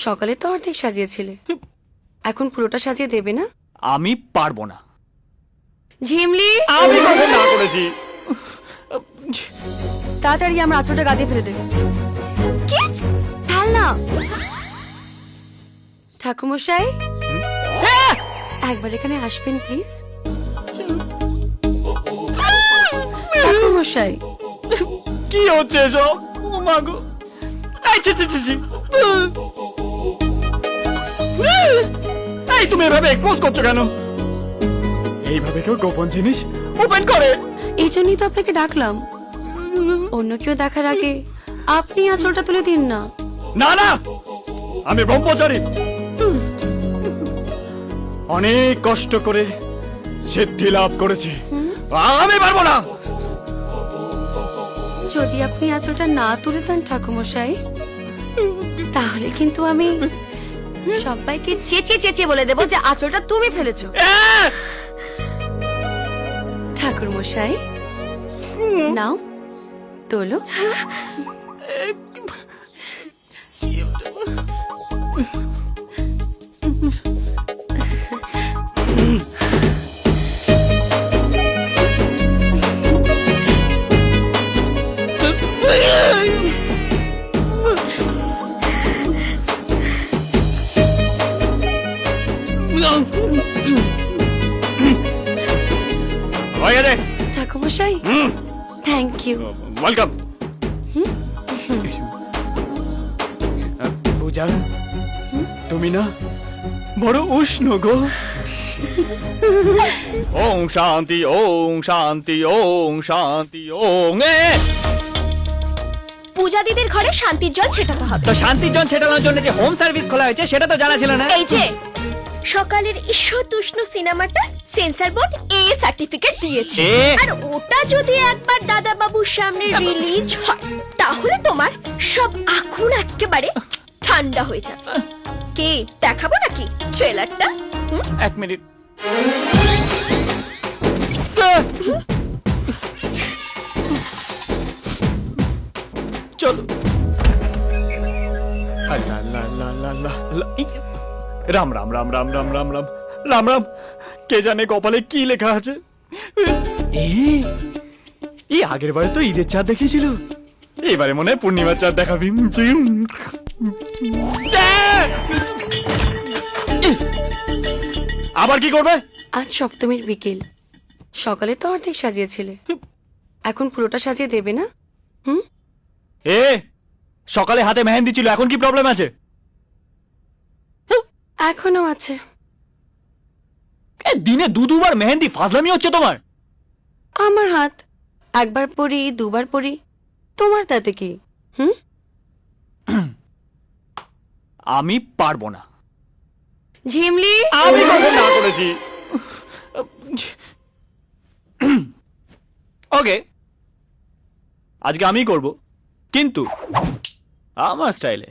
সকালে তো অর্ধেক সাজিয়েছিলে, এখন পুরোটা সাজিয়ে দেবে না? আমি পারবো না। ঝিমলি, আমি কখন না করেছি? তাড়াতাড়ি আমার আঁচলটা গাদিয়ে ফেলে দেবে। কি? ফেল না। ঠাকুমশাই, একবার এখানে আসবেন প্লিজ। ঠাকুমশাই, কি হচ্ছে এসব? ও মা গো! এই ছি ছি ছি ছি! এই তুমি এভাবে এক্সপোজ করছো কেন? এইভাবে কেউ গোপন জিনিস ওপেন করে? এই জন্যই তো আপনাকে ডাকলাম। অন্য কেউ দেখার আগে আপনি আঁচলটা তুলে দিন না। না না, আমি ব্রহ্মচারী। অনেক কষ্ট করে সিদ্ধি লাভ করেছি, আমি পারবো না। যদি আপনি আঁচলটা না তুলে দেন ঠাকুমশাই, তাহলে কিন্তু আমি সবাইকে চেঁচিয়ে চেঁচিয়ে বলে দেবো যে আঁচলটা তুমি ফেলেছো। ঠাকুর মশাই, নাও তোলো। হয়ে গেছে। ঠাকুমশাই, থ্যাংক ইউ। ওয়েলকাম। পূজা, তুমি না বড় উষ্ণ গো। ওং শান্তি, ওং শান্তি, ওং শান্তি, ওং। পূজা দিদির ঘরে শান্তির জল ছেটাতে হবে। তো শান্তির জল ছেটানোর জন্য যে হোম সার্ভিস খোলা হয়েছে সেটা তো জানা ছিল না। এই যে সকালের ঈষৎ উষ্ণ সিনেমাটা সেন্সর বোর্ড এ সার্টিফিকেট দিয়েছে, এ? আর ওটা যদি একবার দাদা বাবুর সামনে রিলিজ হয় তাহলে তোমার সব আগুন একেবারে ঠান্ডা হয়ে যাবে। কি দেখাবো নাকি ট্রেলারটা? এক মিনিট। চলো। আল্লাহ আল্লাহ আল্লাহ আল্লাহ আল্লাহ আল্লাহ। এই, রাম রাম রাম রাম রাম রাম রাম রাম রাম। কে জানে কপালে কি লেখা আছে? এই আগের বারে তো ঈদের চাঁদ দেখিয়েছিল, এবারে মনে হয় পূর্ণিমার চাঁদ দেখাবি। আবার কি করবে? আজ সপ্তমীর বিকেল, সকালে তো অর্ধেক সাজিয়েছিলে, এখন পুরোটা সাজিয়ে দেবে না? এ সকালে হাতে মেহেন্দি ছিল, এখন কি প্রবলেম আছে? এখনো আছে। দিনে দুবার মেহেন্দি, ফাজলামি হচ্ছে তোমার। আমার হাত একবার পরি দুবার পরি, তোমার তাতে কি? আমি পারবো না। ঝিমলি, আমি কখন না করেছি? ওকে, আজকে আমিই করব, কিন্তু আমার স্টাইলে।